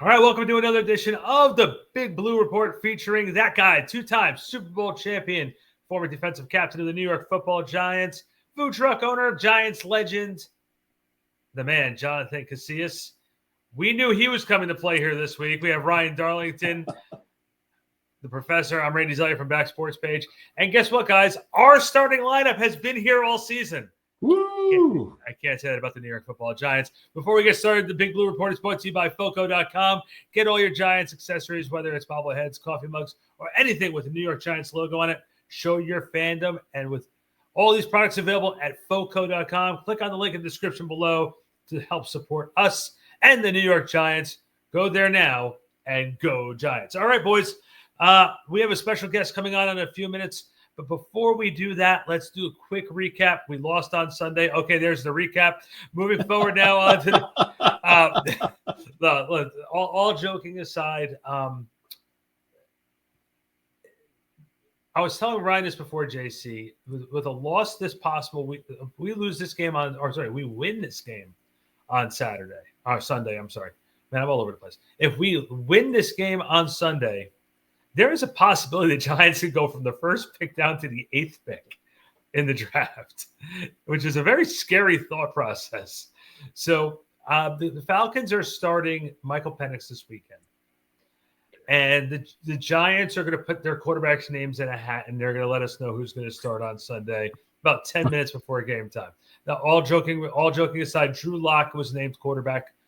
All right, welcome to another edition of the Big Blue Report featuring that guy, two-time Super Bowl champion, former defensive captain of the New York Football Giants, food truck owner, Giants legend, the man, Jonathan Casillas. We knew he was coming to play here this week. We have Ryan Darlington, the professor. I'm Randy Zellea from BackSportsPage. And guess what, guys? Our starting lineup has been here all season. Woo! I can't say that about the New York Football Giants. Before we get started, the Big Blue Report is brought to you by Foco.com. Get all your Giants accessories, whether it's bobbleheads, coffee mugs, or anything with the New York Giants logo on it. Show your fandom. And with all these products available at Foco.com, click on the link in the description below to help support us and the New York Giants. Go there now and go Giants. All right, boys. We have a special guest coming on in a few minutes. But before we do that, let's do a quick recap. We lost on Sunday. Okay, there's the recap. Moving forward now on to all joking aside, I was telling Ryan this before, JC. With a loss this possible, we lose this game we win this game on Sunday. I'm sorry. Man, I'm all over the place. If we win this game on Sunday, there is a possibility the Giants could go from the first pick down to the 8th pick in the draft, which is a very scary thought process. So the Falcons are starting Michael Penix this weekend. And the Giants are going to put their quarterbacks' names in a hat, and they're going to let us know who's going to start on Sunday about 10 minutes before game time. Now, all joking aside, Drew Lock was named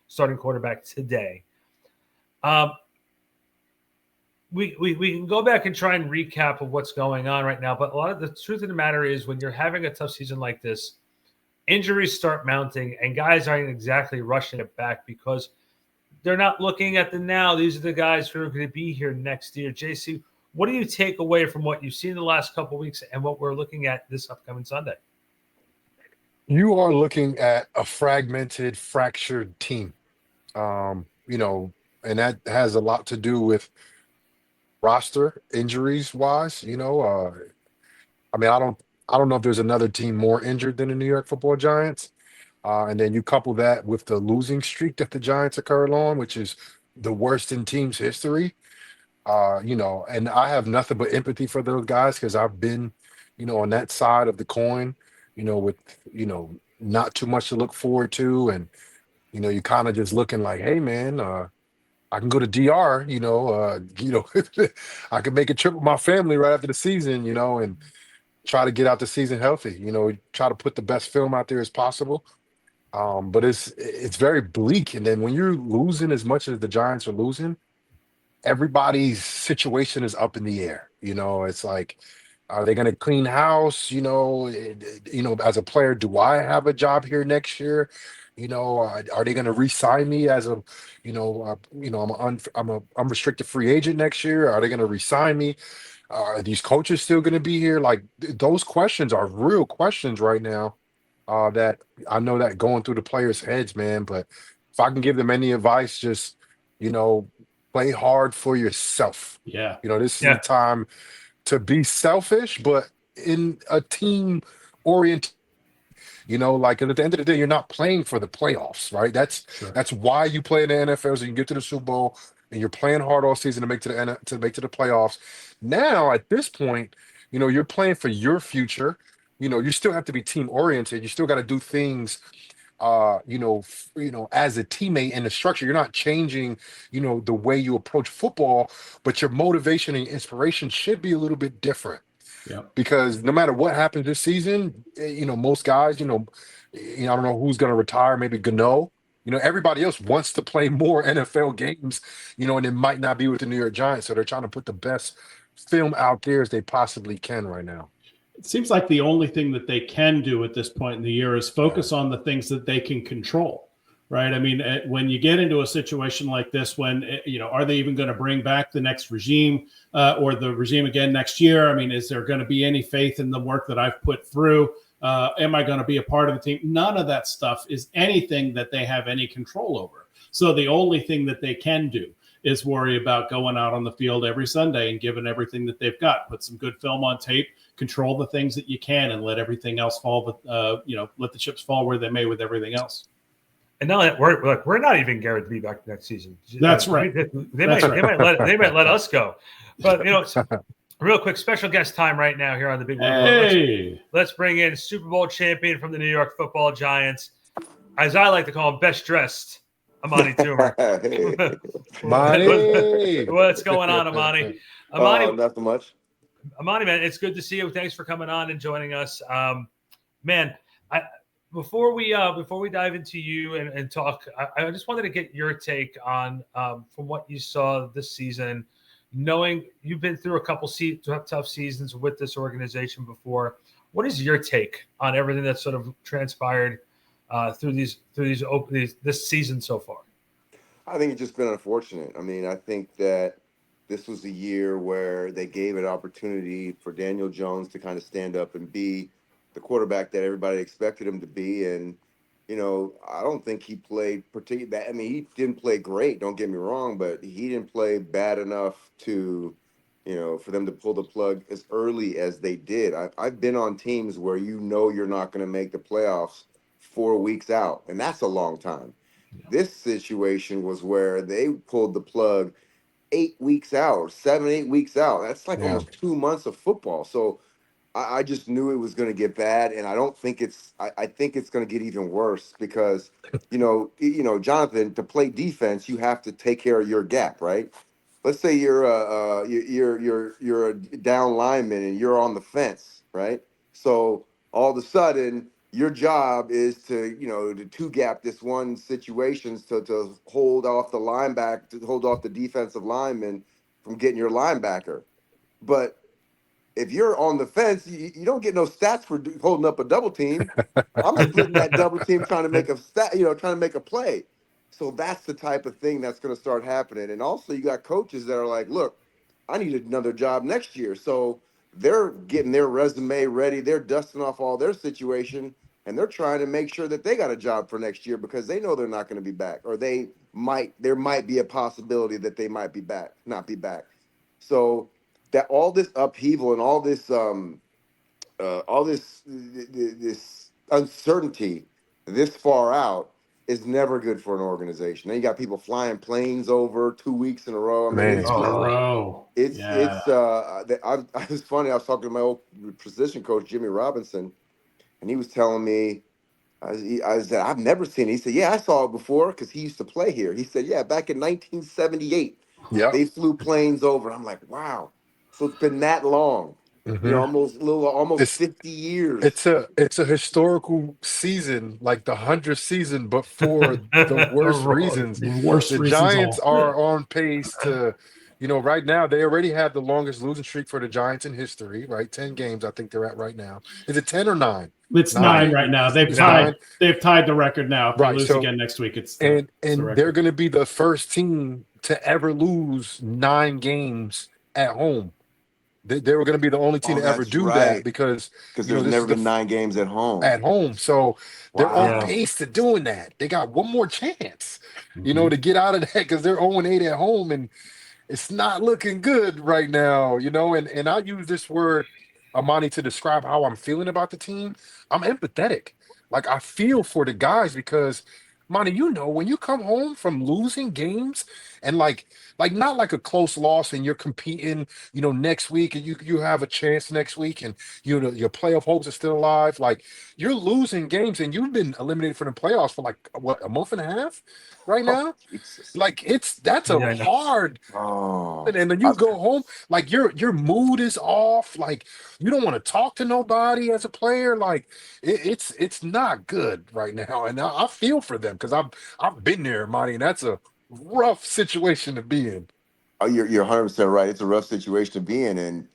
starting quarterback today. We can go back and try and recap of what's going on right now, but a lot of the truth of the matter is when you're having a tough season like this, injuries start mounting, and guys aren't exactly rushing it back because they're not looking at the now. These are the guys who are going to be here next year. JC, what do you take away from what you've seen the last couple of weeks and what we're looking at this upcoming Sunday? You are looking at a fragmented, fractured team. And that has a lot to do with roster injuries wise. I don't know if there's another team more injured than the New York Football Giants. And then you couple that with the losing streak that the Giants are currently on, which is the worst in team's history. And I have nothing but empathy for those guys because I've been, on that side of the coin, with, not too much to look forward to. And, you kind of just looking like, hey, man, I can go to DR, I can make a trip with my family right after the season, and try to get out the season healthy, try to put the best film out there as possible. But it's very bleak. And then when you're losing as much as the Giants are losing, everybody's situation is up in the air. It's like, are they going to clean house? As a player, do I have a job here next year? Are they going to re-sign me as I'm a unrestricted free agent next year? Are they going to re-sign me? Are these coaches still going to be here? Like those questions are real questions right now. That I know that going through the players' heads, man. But if I can give them any advice, just play hard for yourself. Yeah. This is the time to be selfish, but in a team oriented. Like at the end of the day, you're not playing for the playoffs, right? That's why you play in the NFL, so you can get to the Super Bowl, and you're playing hard all season to make to the playoffs. Now, at this point, you're playing for your future. You still have to be team oriented. You still got to do things, as a teammate in the structure. You're not changing, the way you approach football, but your motivation and inspiration should be a little bit different. Yeah. Because no matter what happens this season, most guys, I don't know who's going to retire, maybe Gano. Everybody else wants to play more NFL games, and it might not be with the New York Giants. So they're trying to put the best film out there as they possibly can right now. It seems like the only thing that they can do at this point in the year is focus on the things that they can control. Right. I mean, when you get into a situation like this, are they even going to bring back the next regime or the regime again next year? I mean, is there going to be any faith in the work that I've put through? Am I going to be a part of the team? None of that stuff is anything that they have any control over. So the only thing that they can do is worry about going out on the field every Sunday and giving everything that they've got, put some good film on tape, control the things that you can, and let everything else fall. Let the chips fall where they may with everything else. And now that we're not even guaranteed to be back next season. That's right. They might let us go. But real quick, special guest time right now here on the Big Blue. Hey. Let's bring in Super Bowl champion from the New York Football Giants, as I like to call him, best dressed, Amani Toomer. Amani. What's going on, Amani? Amani, nothing much. Amani, man, it's good to see you. Thanks for coming on and joining us. Man, before we dive into you and talk, I just wanted to get your take on from what you saw this season, knowing you've been through a couple tough seasons with this organization before. What is your take on everything that's sort of transpired through this season so far? I think it's just been unfortunate. I mean, I think that this was a year where they gave an opportunity for Daniel Jones to kind of stand up and be the quarterback that everybody expected him to be. And, I don't think he played particularly bad. I mean, he didn't play great, don't get me wrong, but he didn't play bad enough to, for them to pull the plug as early as they did. I've been on teams where you're not going to make the playoffs 4 weeks out, and that's a long time. This situation was where they pulled the plug 8 weeks out, 7, 8 weeks out. That's like almost 2 months of football. So I just knew it was going to get bad, and I don't think I think it's going to get even worse because, Jonathan, to play defense, you have to take care of your gap, right? Let's say you're a down lineman and you're on the fence, right? So all of a sudden, your job is to to two gap this one situation to hold off the linebacker, to hold off the defensive lineman from getting your linebacker, but if you're on the fence, you don't get no stats for holding up a double team. I'm splitting that double team, trying to make a play. So that's the type of thing that's going to start happening. And also, you got coaches that are like, "Look, I need another job next year." So they're getting their resume ready. They're dusting off all their situation, and they're trying to make sure that they got a job for next year because they know they're not going to be back, or there might be a possibility that they might be back, not be back. So that all this upheaval and all this uncertainty this far out is never good for an organization. Then you got people flying planes over 2 weeks in a row. I mean, Man. it's In just, a row. I was funny. I was talking to my old position coach, Jimmy Robinson, and he was telling me, I said, I've never seen it. He said, yeah, I saw it before because he used to play here. He said, yeah, back in 1978, they flew planes over. I'm like, wow. So it's been that long, almost 50 years. It's a historical season, like the 100th season, but for the worst reasons. The Giants are on pace to, right now they already have the longest losing streak for the Giants in history, right? 10 games, I think they're at right now. Is it 10 or 9? It's 9 right now. They've tied the record now. If they lose again next week, and they're going to be the first team to ever lose 9 games at home. They were going to be the only team to ever do that because there's never been 9 games at home. So they're on pace to doing that. They got one more chance, to get out of that because they're 0-8 at home and it's not looking good right now. And I use this word, Amani, to describe how I'm feeling about the team. I'm empathetic. Like I feel for the guys because, Amani, when you come home from losing games and like not like a close loss and you're competing, next week and you have a chance next week and your playoff hopes are still alive. Like you're losing games and you've been eliminated from the playoffs for like a month and a half right now. Like that's a hard. And then you go home, like your mood is off. Like you don't want to talk to nobody as a player. Like it's not good right now, and I feel for them because I've been there, Monty, and that's a rough situation to be in. Oh, you're 100% right. It's a rough situation to be in, and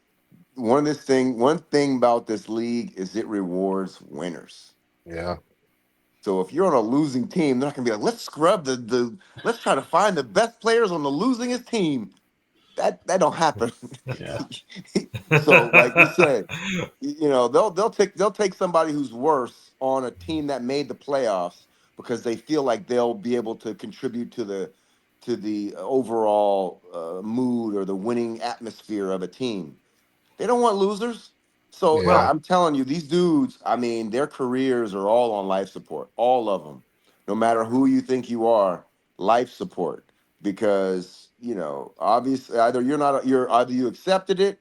one thing about this league is it rewards winners. Yeah. So if you're on a losing team, they're not gonna be like, let's scrub let's try to find the best players on the losingest team. That don't happen. Yeah. So like you said, they'll take somebody who's worse on a team that made the playoffs because they feel like they'll be able to contribute to the overall mood or the winning atmosphere of a team. They don't want losers. So Yeah. I'm telling you, these dudes, I mean, their careers are all on life support, all of them. no matter who you think you are, life support. Because, obviously either either you accepted it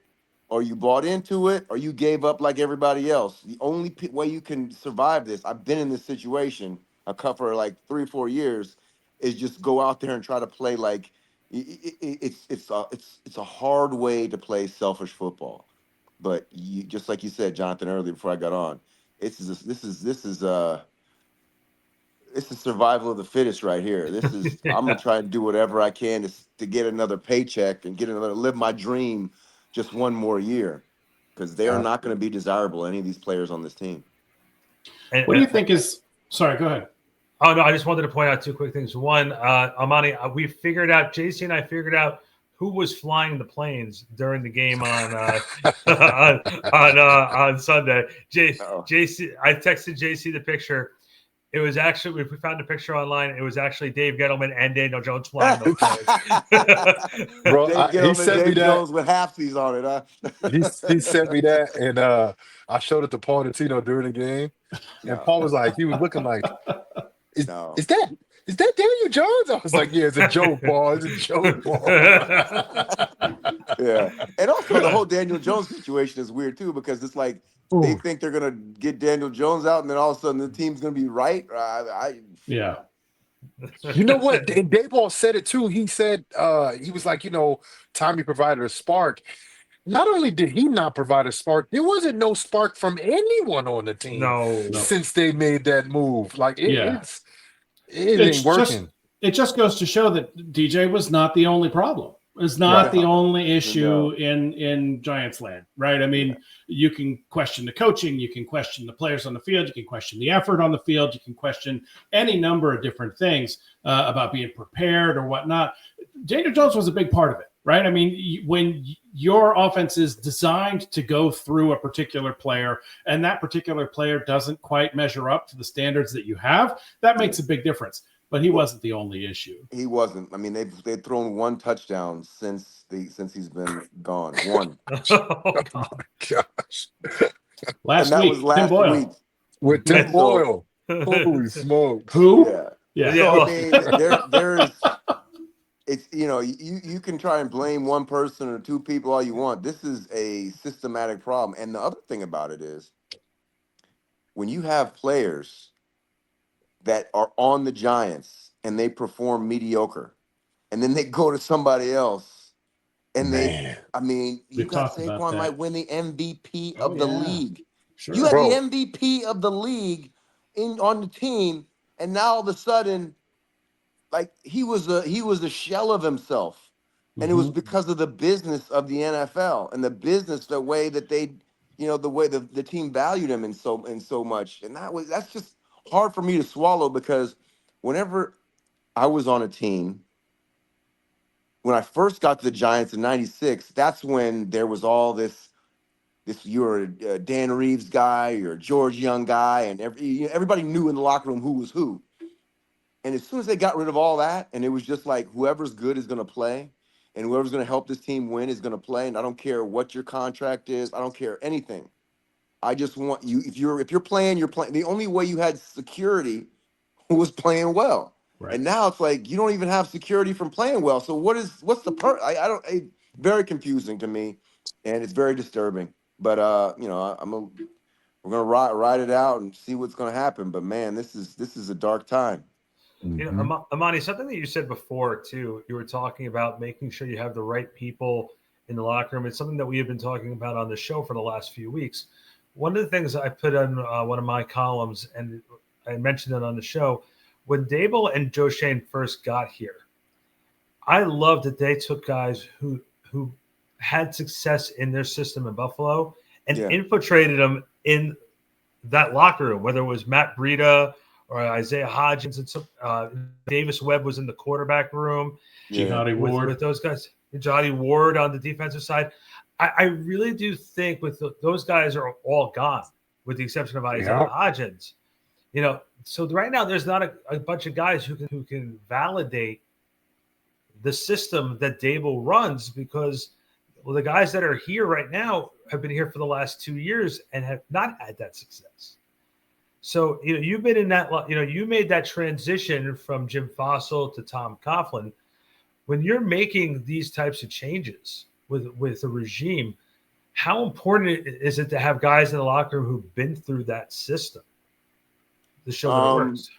or you bought into it or you gave up like everybody else. The only way you can survive this, I've been in this situation for like 3 or 4 years, is just go out there and try to play like it's a hard way to play selfish football. But you, just like you said, Jonathan, earlier before I got on, this is survival of the fittest right here. This is I'm gonna try and do whatever I can to get another paycheck and live my dream just one more year, because they are not going to be desirable, any of these players on this team. What do you think is? Sorry, go ahead. Oh no, I just wanted to point out 2 quick things. One, Amani, we figured out, JC and I figured out who was flying the planes during the game on on Sunday. JC, I texted JC the picture. It was actually, we found a picture online. It was actually Dave Gettleman and Daniel Jones flying those planes. Bro, he sent me that Jones with halfsies on it. Huh? he sent me that, and I showed it to Paul Nutino during the game, and Paul was like, he was looking like, is that Daniel Jones? I was like, yeah, it's a joke, Paul. It's a joke, Paul. Yeah, and also the whole Daniel Jones situation is weird too, because it's like they think they're gonna get Daniel Jones out, and then all of a sudden the team's gonna be right. Yeah. You know what? And Dayball said it too. He said he was like, Tommy provided a spark. Not only did he not provide a spark, there wasn't no spark from anyone on the team since they made that move. Like it ain't working. It just goes to show that DJ was not the only problem. It's not the only issue in Giants land, right? I mean, you can question the coaching, you can question the players on the field, you can question the effort on the field, you can question any number of different things about being prepared or whatnot. Daniel Jones was a big part of it, right? I mean, when your offense is designed to go through a particular player and that particular player doesn't quite measure up to the standards that you have, that makes a big difference. But he wasn't the only issue. He wasn't. I mean, they've thrown 1 touchdown since he's been gone. 1. Oh my gosh! Last week, Tim Boyle. With Tim Boyle. Holy smokes! Who? Yeah. So, I mean, there's it's you can try and blame one person or 2 people all you want. This is a systematic problem. And the other thing about it is, when you have players that are on the Giants and they perform mediocre, and then they go to somebody else and you got Saquon might win the MVP of the league. Sure. You had the MVP of the league on the team, and now all of a sudden, like he was a shell of himself. And it was because of the business of the NFL and the business, the way that they, the way the team valued him in so much. And that's just hard for me to swallow, because whenever I was on a team, when I first got to the Giants in '96, that's when there was all this you're a Dan Reeves guy, you're a George Young guy, and everybody knew in the locker room who was who. And as soon as they got rid of all that, and it was just like whoever's good is going to play, and whoever's going to help this team win is going to play, and I don't care what your contract is, I don't care anything. I just want you, if you're playing, you're playing. The only way you had security was playing well. Right. And now it's like you don't even have security from playing well. So what's the very confusing to me, and it's very disturbing. But we're gonna ride it out and see what's gonna happen. But man, this is a dark time. Amani, something that you said before too, you were talking about making sure you have the right people in the locker room. It's something that we have been talking about on the show for the last few weeks. One of the things I put on one of my columns, and I mentioned it on the show, when Dable and Joe Shane first got here, I loved that they took guys who had success in their system in Buffalo and infiltrated them in that locker room, whether it was Matt Breida or Isaiah Hodgins, and Davis Webb was in the quarterback room. Jihadi Ward. With those guys. Jihadi Ward on the defensive side. I really do think those guys are all gone, with the exception of Isaiah Hodgins. So right now there's not a bunch of guys who can validate the system that Dable runs, because the guys that are here right now have been here for the last 2 years and have not had that success. So you've been in that. You made that transition from Jim Fossil to Tom Coughlin. When you're making these types of changes with the regime, how important is it to have guys in the locker room who've been through that system to show that it works?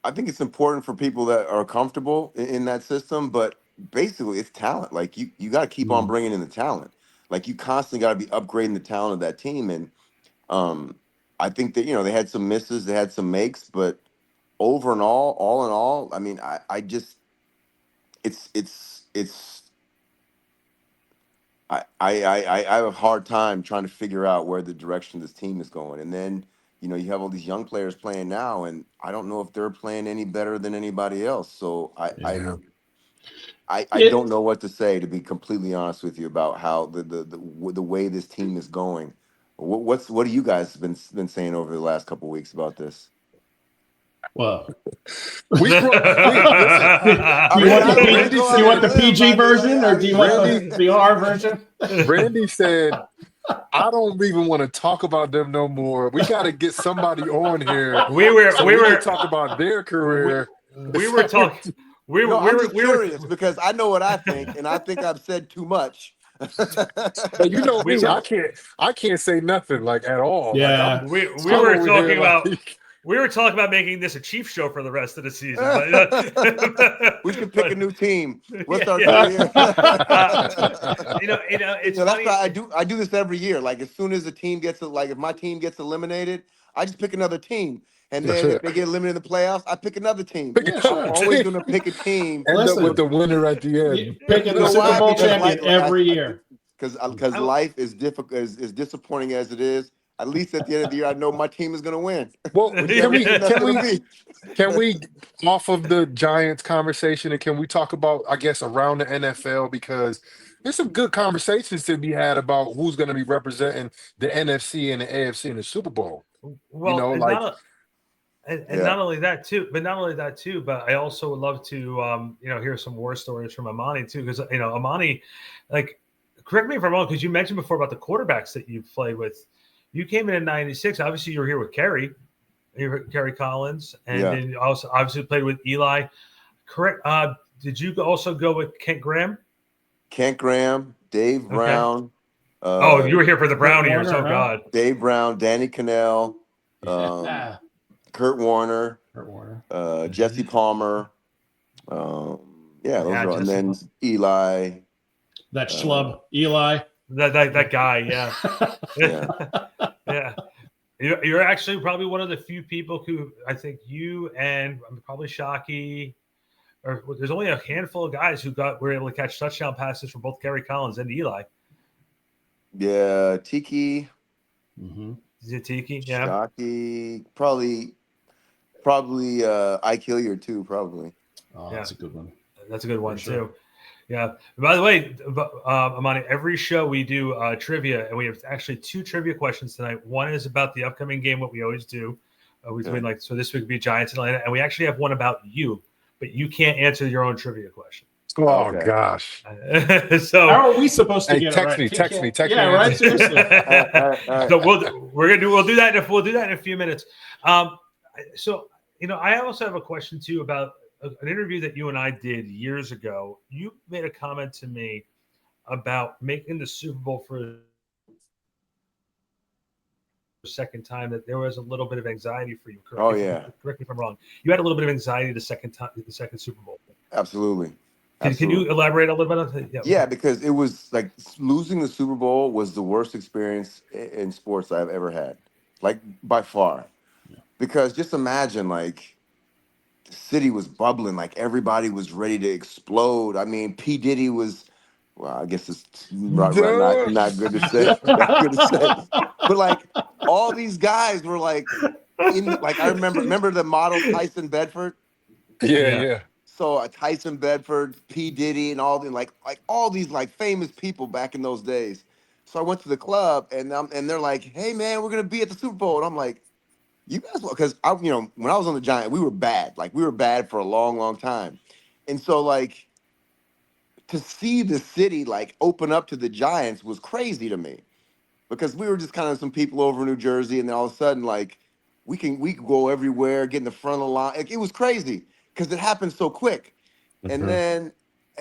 I think it's important for people that are comfortable in that system, but basically it's talent. Like you got to keep on bringing in the talent. Like you constantly got to be upgrading the talent of that team. And I think that, they had some misses, they had some makes, but over and all in all, I mean, I just, it's, I have a hard time trying to figure out where the direction this team is going. And then, you have all these young players playing now, and I don't know if they're playing any better than anybody else. So I don't know what to say, to be completely honest with you, about how the way this team is going. What do you guys been saying over the last couple of weeks about this? Well, listen. Do you want the PG version, or do you want the R version? Randy said, I don't even want to talk about them no more. We got to get somebody on here. We were talk about their career. We were talking. I'm just curious because I know what I think, and I think I've said too much. But you know me, I can't say nothing like at all. Yeah, like, we were talking about. We were talking about making this a Chiefs show for the rest of the season. We should pick a new team. What's our career? It's that's why I do this every year. Like as soon as a team gets if my team gets eliminated, I just pick another team. And then if they get eliminated in the playoffs, I pick another team. I'm always going to pick a team. End up with the winner at the end. Picking the Super Bowl champion every year. Because life is difficult, as disappointing as it is. At least at the end of the year, I know my team is going to win. Well, can we off of the Giants conversation, and can we talk about, I guess, around the NFL, because there's some good conversations to be had about who's going to be representing the NFC and the AFC in the Super Bowl. Well, not only that too, but I also would love to hear some war stories from Amani too, because Amani, correct me if I'm wrong, because you mentioned before about the quarterbacks that you've played with. You came in '96. Obviously, you were here with Kerry Collins, and then you also obviously played with Eli. Correct. Did you also go with Kent Graham? Kent Graham, Dave Brown. You were here for the Brown years. Oh God. Dave Brown, Danny Cannell, Kurt Warner, Jesse Palmer. And then Eli. That schlub, Eli. That guy, yeah. You're actually probably one of the few people who I think you and probably Shockey, or there's only a handful of guys who were able to catch touchdown passes from both Kerry Collins and Eli. Yeah, Tiki. Is it Tiki? Yeah. Shockey, probably Ike Hilliard too, probably. Oh, that's a good one. That's a good one too. Yeah. By the way, Amani, every show we do trivia, and we have actually 2 trivia questions tonight. One is about the upcoming game, what we always do. So this week would be Giants Atlanta, and we actually have one about you, but you can't answer your own trivia question. Oh gosh! So how are we supposed to get text it right? me. Yeah, right. Seriously. So we'll do that in a few minutes. I also have a question too about an interview that you and I did years ago. You made a comment to me about making the Super Bowl for the second time, that there was a little bit of anxiety for you. Correct me if I'm wrong. You had a little bit of anxiety the second Super Bowl. Absolutely. Can you elaborate a little bit on that? Yeah, because it was like losing the Super Bowl was the worst experience in sports I've ever had, by far. Because just imagine, the city was bubbling, everybody was ready to explode. I mean, P. Diddy was, well, I guess it's not good to say. Not good to say. But all these guys were I remember the model Tyson Bedford. Yeah. So Tyson Bedford, P. Diddy, and all all these famous people back in those days. So I went to the club, and they're like, "Hey man, we're gonna be at the Super Bowl," and I'm like, "You guys," because when I was on the Giants, we were bad. We were bad for a long, long time, and so to see the city open up to the Giants was crazy to me, because we were just kind of some people over in New Jersey, and then all of a sudden we can go everywhere, get in the front of the line. Like, it was crazy because it happened so quick. And then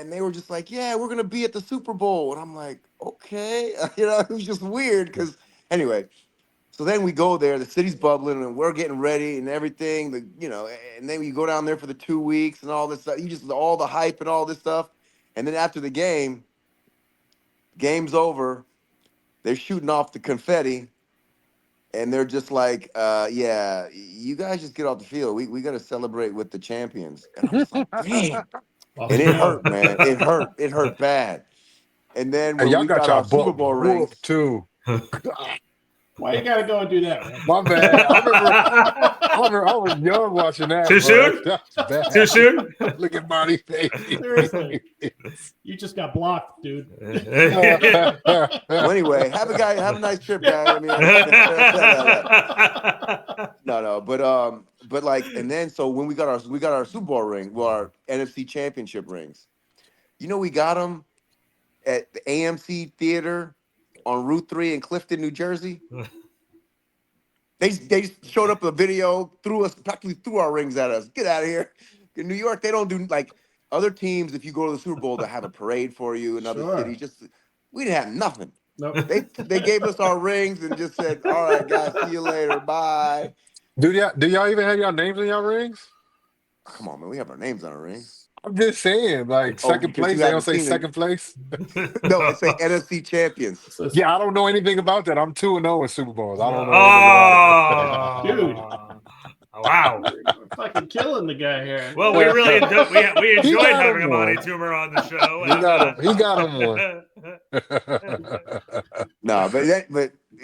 they were just like, yeah, we're gonna be at the Super Bowl, and I'm like, okay, it was just weird because anyway. So then we go there, the city's bubbling, and we're getting ready and everything. And then we go down there for the 2 weeks and all this stuff. All the hype and all this stuff. And then after the game's over, they're shooting off the confetti, and they're just like, yeah, you guys just get off the field. We got to celebrate with the champions. And I was like, damn. And it hurt, man. It hurt. It hurt bad. And then And when y'all we got got y'all our Super butt Bowl rings, whooped too. Why you gotta go and do that, man? My bad. I was young watching that. Too bro. soon? That's bad. Too soon? Look at Monty face. Seriously. You just got blocked, dude. well, anyway, have a nice trip, guy. I mean, no, but like, and then so when we got our Super Bowl ring, well, our NFC Championship rings, we got them at the AMC Theater on Route 3 in Clifton, New Jersey. They showed up a video, practically threw our rings at us. Get out of here. In New York, they don't do like other teams. If you go to the Super Bowl, they have a parade for you in other cities. We didn't have nothing. Nope. They gave us our rings and just said, all right, guys, see you later. Bye. Do y'all even have y'all names on y'all rings? Come on, man. We have our names on our rings. I'm just saying, like second place. They don't say second place. No, they say NFC champions. Yeah, I don't know anything about that. I'm 2-0 in Super Bowls. I don't know anything about it. Dude. Wow. We're fucking killing the guy here. Well, we really we enjoyed having Amani Toomer on the show. He got him one. No, but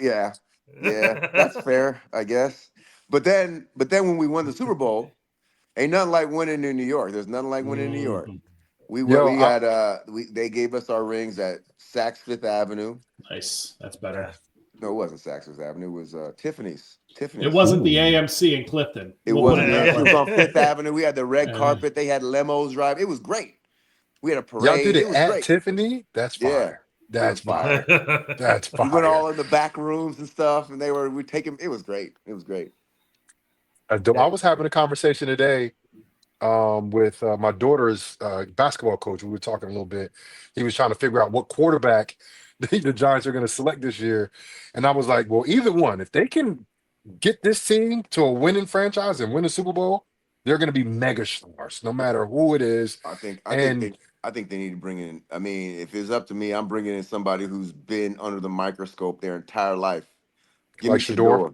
yeah, that's fair, I guess. But then when we won the Super Bowl, ain't nothing like winning in New York. There's nothing like winning in New York. They gave us our rings at Saks Fifth Avenue. Nice. That's better. No, it wasn't Saks Fifth Avenue. It was Tiffany's. It wasn't the AMC in Clifton. It wasn't. It was on Fifth Avenue. We had the red carpet. They had limos drive. It was great. We had a parade. Y'all did it was at great. Tiffany? That's fire. Yeah. That's fire. That's fire. We went all in the back rooms and stuff, and we taking. It was great. It was great. I was having a conversation today with my daughter's basketball coach. We were talking a little bit. He was trying to figure out what quarterback the Giants are going to select this year. And I was like, well, either one. If they can get this team to a winning franchise and win a Super Bowl, they're going to be mega stars, no matter who it is. I think they need to bring in. I mean, if it's up to me, I'm bringing in somebody who's been under the microscope their entire life. Give me Shador.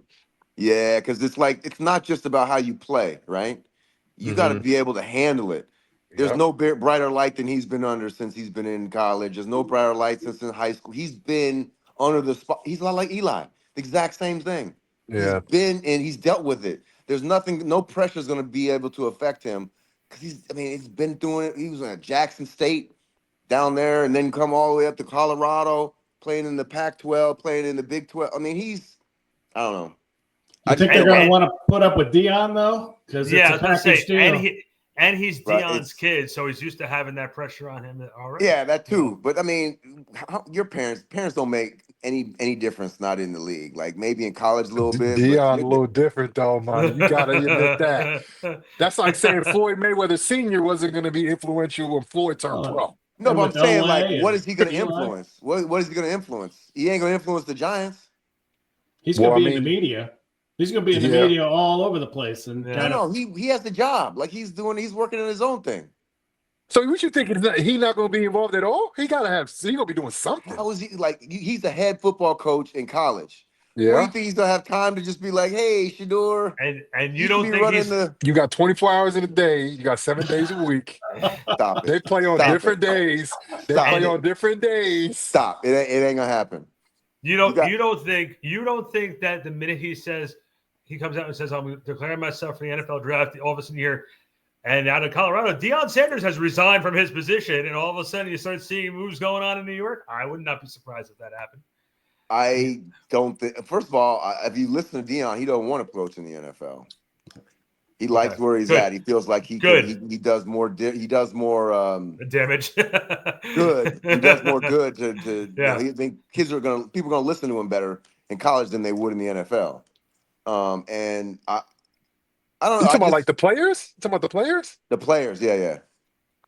Yeah, because it's not just about how you play, right? You got to be able to handle it. There's no brighter light than he's been under since he's been in college. There's no brighter light since in high school. He's been under the spot. He's a lot like Eli. The exact same thing. Yeah. He's been and he's dealt with it. There's no pressure is going to be able to affect him because he's been doing it. He was at Jackson State down there and then come all the way up to Colorado, playing in the Pac-12, playing in the Big 12. I mean, I don't know. You think they're going to want to put up with Dion though? Because it's a package deal. And he's Dion's kid, so he's used to having that pressure on him already. Yeah, that too. But I mean, your parents don't make any difference not in the league. Like maybe in college a little bit. Dion a little different though, man. You gotta admit that. That's like saying Floyd Mayweather Sr. wasn't going to be influential when Floyd turned pro. No, but I'm saying like, what is he going to influence? What is he going to influence? He ain't going to influence the Giants. He's going to be in the media. He's going to be in the media all over the place. And he has the job. Like he's working on his own thing. So what you think he's not going to be involved at all? He going to be doing something. How is he he's the head football coach in college. Yeah. What do you think he's going to have time to just be like, hey, Shador? And you don't think you got 24 hours in a day. You got 7 days a week. Stop it. They play on different days. They play on different days. Stop. It ain't going to happen. You don't think that the minute he comes out and says, I'm declaring myself for the NFL draft, all of a sudden here, and out of Colorado, Deion Sanders has resigned from his position, and all of a sudden you start seeing moves going on in New York? I would not be surprised if that happened. I don't think. First of all, if you listen to Deion, he don't want to coach in the NFL. He likes where he's at. He feels like he does more. He does more damage. Good. He does more good to. He think people are gonna listen to him better in college than they would in the NFL. And I don't You know. talking about like the players? You talking about the players? The players, yeah.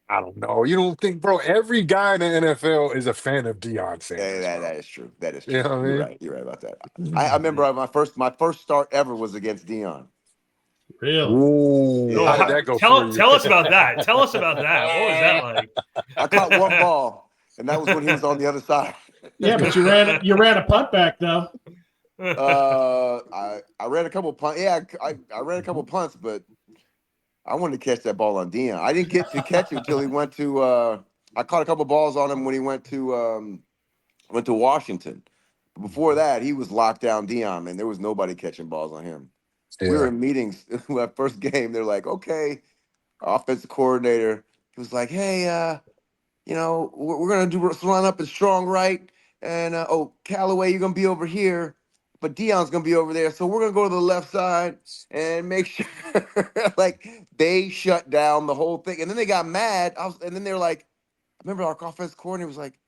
I don't know. You don't think, bro? Every guy in the NFL is a fan of Deion Yeah, Sanders, bro. that is true. That is You true. know what I You're mean? right. You're right about that. I remember my first start ever was against Dion. Really? Ooh, Oh, how did Yeah. that go for you? tell us about that. Tell us about that. What was that like? I caught one ball, and that was when he was on the other side. Yeah, but you ran a punt back though. I ran a couple punts. Yeah, I ran a couple punts, but I wanted to catch that ball on Dion. I didn't get to catch it until he went to. I caught a couple balls on him when he went to Washington. Before that, he was locked down Dion, man. There was nobody catching balls on him. We were Yeah. in meetings that first game. They're like, okay, offensive coordinator. He was like, hey, we're gonna do line up and strong right, and Callaway, you're gonna be over here, but Dion's gonna be over there. So we're gonna go to the left side and make sure like they shut down the whole thing. And then they got mad. And then they're like, I remember our offensive coordinator was like,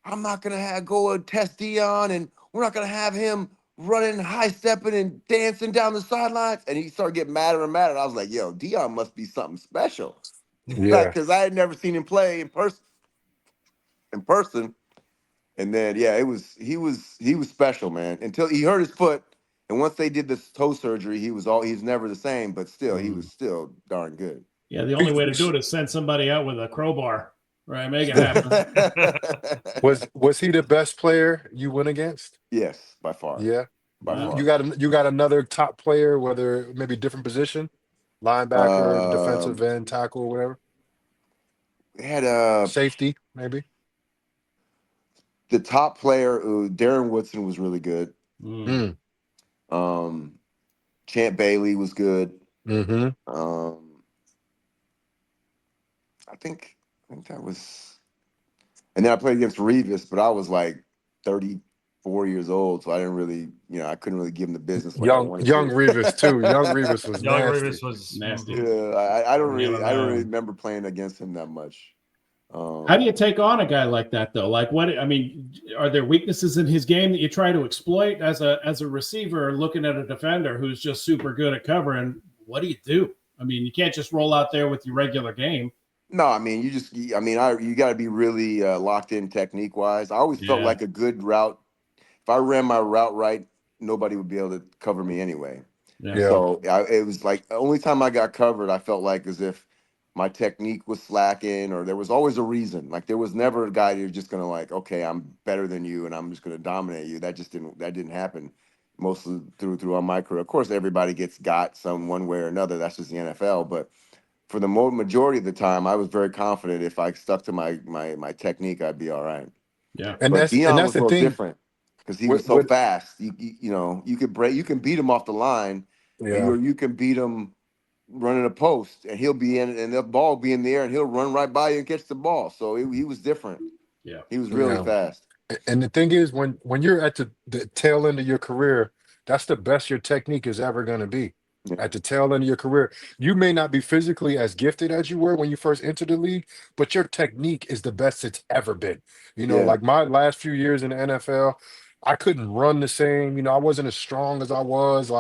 I'm not gonna go and test Dion, and we're not gonna have him running, high stepping, and dancing down the sidelines. And he started getting madder and madder. And I was like, yo, Dion must be something special. Like, Yeah. because I had never seen him play in person. And then he was special, man. Until he hurt his foot. And once they did this toe surgery, he's never the same, but still, he was still darn good. Yeah, the only way to do it is send somebody out with a crowbar, right? Make it happen. Was he the best player you went against? Yes, by far. Yeah. By Wow. far. You got another top player, whether maybe different position, linebacker, defensive end, tackle, whatever, They had safety, maybe. the top player, Darren Woodson was really good. Mm. Champ Bailey was good. Mm-hmm. I think that was, and then I played against Revis, but I was like 34 years old, so I didn't really, I couldn't really give him the business like I wanted Young to. Revis too. Young Revis was Young nasty. Revis was Nasty. Yeah, I don't really remember playing against him that much. How do you take on a guy like that though? Like are there weaknesses in his game that you try to exploit as a receiver looking at a defender who's just super good at covering? What do you do? I mean, you can't just roll out there with your regular game. No, I mean, you got to be really locked in technique wise. I always felt like a good route. If I ran my route right, nobody would be able to cover me anyway. Yeah. So it was like the only time I got covered, I felt like as if my technique was slacking, or there was always a reason. Like there was never a guy who's just gonna like, okay, I'm better than you, and I'm just gonna dominate you. That didn't happen. Mostly through on my career. Of course, everybody gets got some one way or another. That's just the NFL. But for the majority of the time, I was very confident if I stuck to my technique, I'd be all right. Yeah. And But Dion that's was a the little thing. different because he was so What fast. You can beat him off the line, Yeah. you can beat him running a post, and he'll be in, and the ball will be in the air, and he'll run right by you and catch the ball. So he was different. Yeah. He was really Yeah. fast. And the thing is, when you're at the tail end of your career, that's the best your technique is ever going to be. Yeah. At the tail end of your career, you may not be physically as gifted as you were when you first entered the league, but your technique is the best it's ever been. Yeah. Like my last few years in the NFL, I couldn't run the same. I wasn't as strong as I was.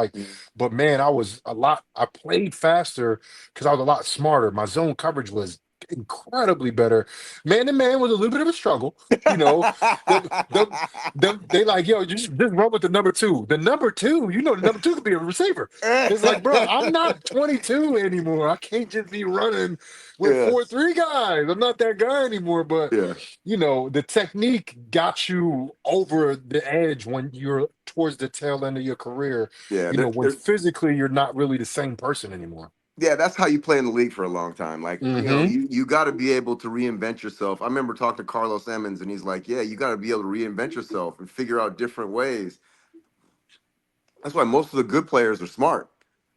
But man, I played faster because I was a lot smarter. My zone coverage was incredibly better. Man to man was a little bit of a struggle. Them, them, they like, yo, just run with the number two. The number two, the number two could be a receiver. It's like, bro, I'm not 22 anymore. I can't just be running with Yeah. 4-3 guys. I'm not that guy anymore. But Yeah. the technique got you over the edge when you're towards the tail end of your career. Yeah. When physically you're not really the same person anymore. Yeah, that's how you play in the league for a long time. Like, Mm-hmm. you got to be able to reinvent yourself. I remember talking to Carlos Emmons, and he's like, yeah, you got to be able to reinvent yourself and figure out different ways. That's why most of the good players are smart,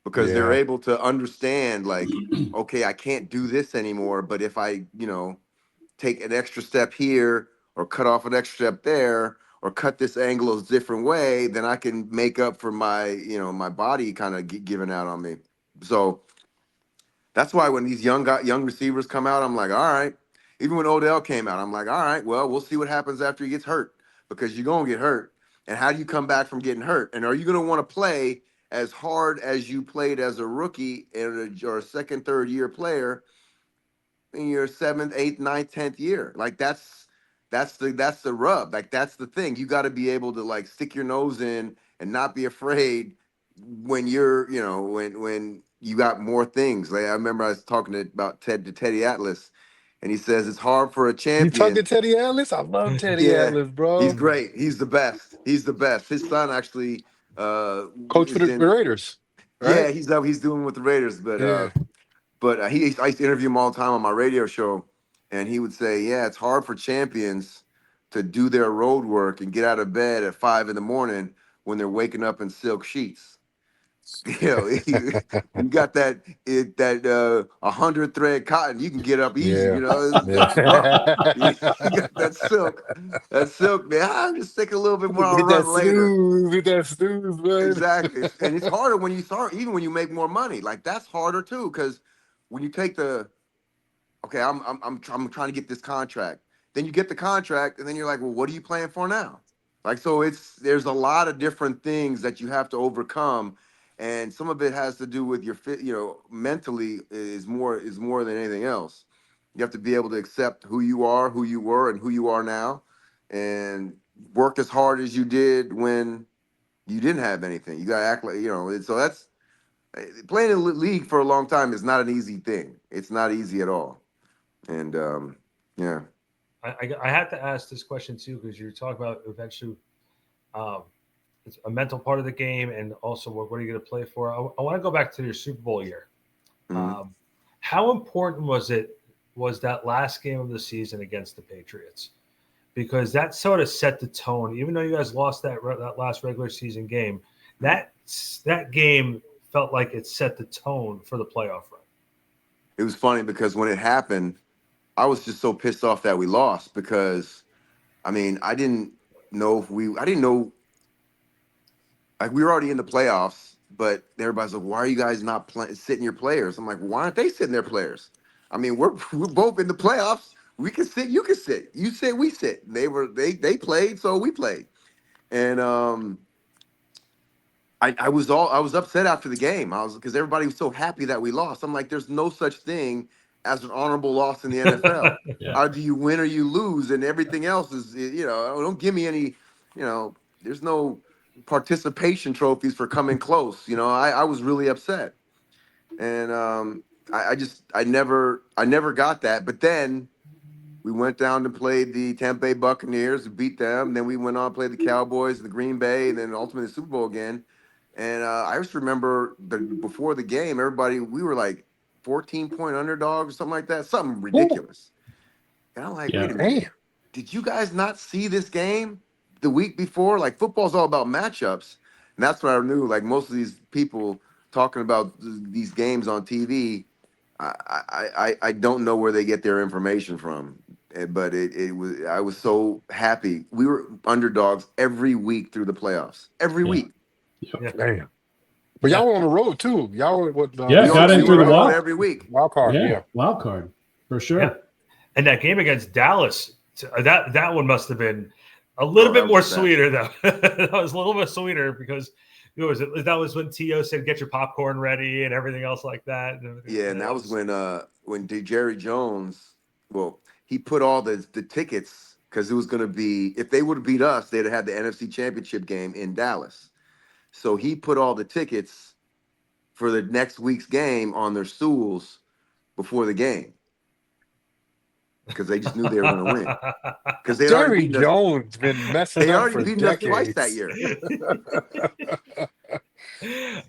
because they're Yeah. able to understand, like, okay, I can't do this anymore, but if I, take an extra step here, or cut off an extra step there, or cut this angle a different way, then I can make up for my body kind of giving out on me. So that's why when these young receivers come out, I'm like, all right. Even when Odell came out, I'm like, all right, well, we'll see what happens after he gets hurt, because you're gonna get hurt. And how do you come back from getting hurt? And are you going to want to play as hard as you played as a rookie or a second, third year player in your seventh, eighth, ninth, 10th year? Like that's the rub. Like that's the thing. You got to be able to like stick your nose in and not be afraid when you're, when you got more things. Like I remember I was talking about Teddy Atlas, and he says it's hard for a You talking champion. Teddy Atlas? I love Teddy Yeah, Atlas, he's bro. great. He's the best. He's the best. His son actually Coach for is the in. Raiders, right? Yeah, he's doing with the Raiders, Yeah. but I used to interview him all the time on my radio show, and he would say, "Yeah, it's hard for champions to do their road work and get out of bed at 5 in the morning when they're waking up in silk sheets." You got that 100 thread cotton, you can get up easy. Yeah. It's rough. Yeah. You got that silk. Man, I'm just take a little bit more. I'll Get that run later. snooze, get that snooze, man. Exactly, and it's harder when you start, even when you make more money. Like that's harder too, because when you take the okay, I'm trying to get this contract. Then you get the contract, and then you're like, well, what are you playing for now? Like, so there's a lot of different things that you have to overcome, and some of it has to do with your fit. Mentally is more than anything else. You have to be able to accept who you are, who you were, and who you are now, and work as hard as you did when you didn't have anything. You got to act like and so that's playing in the league for a long time is not an easy thing. It's not easy at all. And yeah, I had to ask this question too because you're talking about eventually um, it's a mental part of the game and also what are you going to play for. I want to go back to your Super Bowl year. mhm. Um, how important was that last game of the season against the Patriots? Because that sort of set the tone. Even though you guys lost that last regular season game, that that game felt like it set the tone for the playoff run. It was funny because when it happened, I was just so pissed off that we lost because I mean I didn't know like we were already in the playoffs, but everybody's like, why are you guys not sitting your players? I'm like, why aren't they sitting their players? I mean, we're both in the playoffs. We can sit, you can sit. You sit, we sit. They played, so we played. And I was upset after the game. I was because everybody was so happy that we lost. I'm like, there's no such thing as an honorable loss in the NFL. Yeah. Either you win or you lose, and everything else is don't give me any. There's no participation trophies for coming close. I was really upset, and I never got that. But then we went down to play the Tampa Bay Buccaneers, beat them. Then we went on to play the Cowboys, the Green Bay, and then ultimately the Super Bowl again. And I just remember before the game, we were like 14-point underdogs or something like that, something Ooh, ridiculous. And I'm like, wait Yeah. a minute, damn. did you guys not see this game the week before? Like football's all about matchups, and that's what I knew. Like most of these people talking about these games on TV, I don't know where they get their information from. But it was I was so happy. We were underdogs every week through the playoffs. Every Yeah. week. Yeah, Damn. But yeah, y'all were on the road too. Y'all were what Yeah, got in We through were the on the road wild. every week. wild card, Yeah, yeah. wild card for yeah. sure. And that game against Dallas, that one must have been a Oh, little that bit more was the best. sweeter though. That was a little bit sweeter because that was when T.O. said get your popcorn ready and everything else like that. Yeah, and That that was when Jerry Jones, well, he put all the tickets because it was going to be if they would have beat us, they'd have had the NFC Championship game in Dallas. So he put all the tickets for the next week's game on their stools before the game because they just knew they were going to win because they'd already Jerry beaten us. Jones been messing They up already for beaten us twice that decades. year.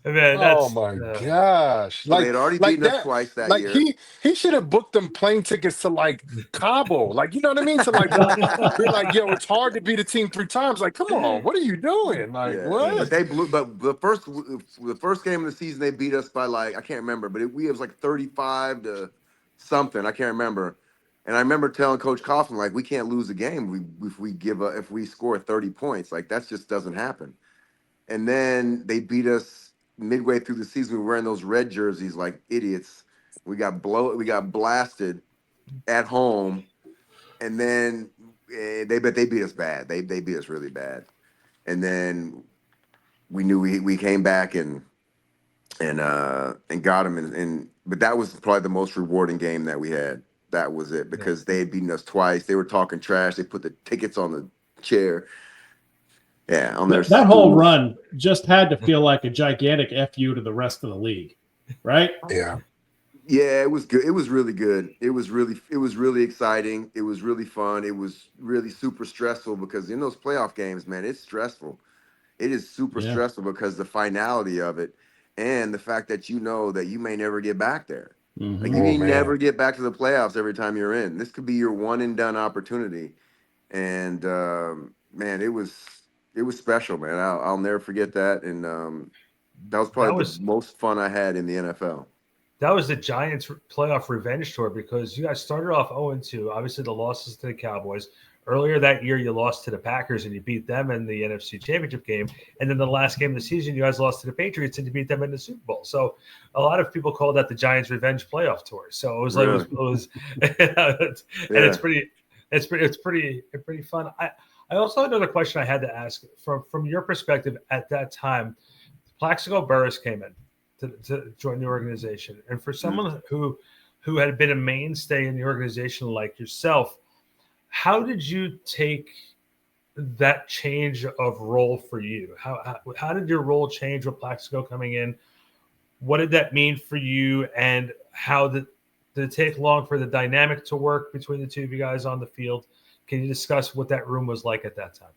Man, Oh that's my gosh. So they'd already Like beaten us that. twice that Like year. he should have booked them plane tickets to like Cabo. Like, you know what I mean? To like we're like, yo, it's hard to beat a team 3 times. Like, come on, what are you doing? Like, Yeah, Yeah. but what? they blew. But the first game of the season, they beat us by like I can't remember, but it was like 35 to something. I can't remember. And I remember telling Coach Coughlin like we can't lose a game if we score 30 points. Like that just doesn't happen. And then they beat us midway through the season. We were wearing those red jerseys like idiots. We got blasted at home, and then they beat us bad. They beat us really bad. and then we knew we came back and got him, and but that was probably the most rewarding game that we had. That was it, because they had beaten us twice. They were talking trash. They put the tickets on the chair. Yeah, on their that whole stools. run just had to feel like a gigantic FU to the rest of the league, right? Yeah. Yeah, it was good. It was really good. It was really exciting. It was really fun. It was really super stressful, because in those playoff games, man, it's stressful. It is super Yeah. stressful because the finality of it, and the fact that you know that you may never get back there. Like, you Mm-hmm. Oh may man. never get back to the playoffs every time you're in. This could be your one and done opportunity. And man, it was special, man. I'll never forget that. And that was That probably the was most fun I had in the NFL. that was the Giants playoff revenge tour, because you guys started off 0-2. Obviously, the losses to the Cowboys. Earlier that year, you lost to the Packers and you beat them in the NFC Championship game. And then the last game of the season, you guys lost to the Patriots and you beat them in the Super Bowl. So a lot of people call that the Giants revenge playoff tour. So it was like Really? it was and Yeah. it's pretty fun. I also had another question I had to ask from your perspective at that time. Plaxico Burress came in to join the organization, and for someone who had been a mainstay in the organization like yourself, how did you take that change of role for you? How did your role change with Plaxico coming in? What did that mean for you, and how did it take long for the dynamic to work between the two of you guys on the field? Can you discuss what that room was like at that time?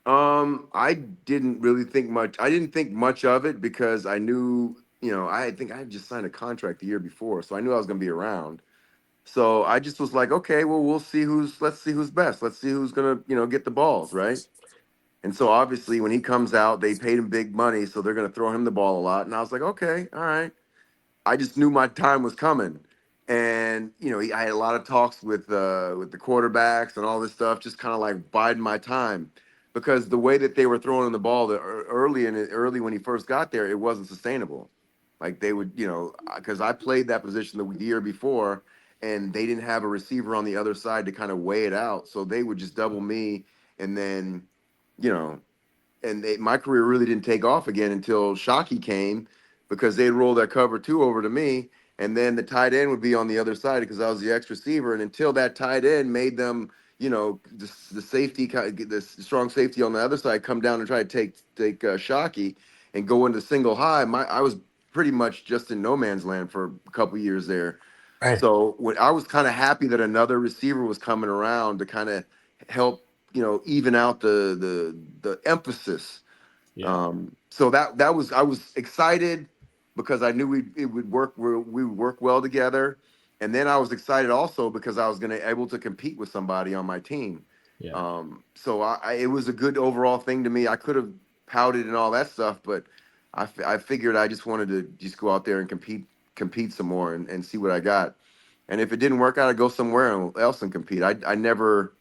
I didn't really think much. I didn't think much of it, because I knew, I think I had just signed a contract the year before, so I knew I was going to be around. So I just was like, okay, well, let's see who's best. Let's see who's gonna, get the balls, right? And so obviously when he comes out, they paid him big money, so they're gonna throw him the ball a lot. And I was like, okay, all right. I just knew my time was coming, and I had a lot of talks with the quarterbacks and all this stuff, just kind of like biding my time, because the way that they were throwing the ball, early when he first got there, it wasn't sustainable. Like, they would, because I played that position the year before, and they didn't have a receiver on the other side to kind of weigh it out, so they would just double me, and then, you know my career really didn't take off again until Shockey came, because they'd roll that cover two over to me, and then the tight end would be on the other side because I was the X receiver. And until that tight end made them, the safety, the strong safety on the other side, come down and try to take Shockey and go into single high, I was pretty much just in no man's land for a couple years there. Hey. So when I was kind of happy that another receiver was coming around to kind of help, even out the emphasis. Yeah. So that was, I was excited, because I knew it would work. We would work well together, and then I was excited also because I was going to able to compete with somebody on my team. Yeah. So it was a good overall thing to me. I could have pouted and all that stuff, but I figured I just wanted to just go out there and compete some more, and see what I got. And if it didn't work out, I'd go somewhere else and compete. I never.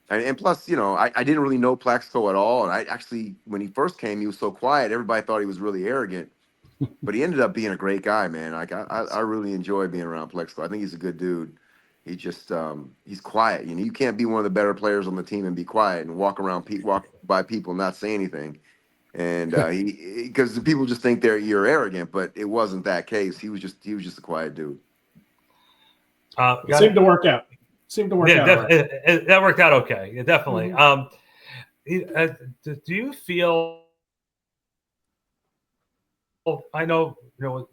And plus, I didn't really know Plaxico at all. And I actually, when he first came, he was so quiet. Everybody thought he was really arrogant, but he ended up being a great guy, man. Like, I really enjoy being around Plaxico. I think he's a good dude. He just, he's quiet. You can't be one of the better players on the team and be quiet and walk by people and not say anything. And because the people just think you're arrogant, but it wasn't that case. He was just a quiet dude. It seemed to work out. Yeah, All right. that worked out okay. Yeah, definitely. Mhm. Do you feel? I know you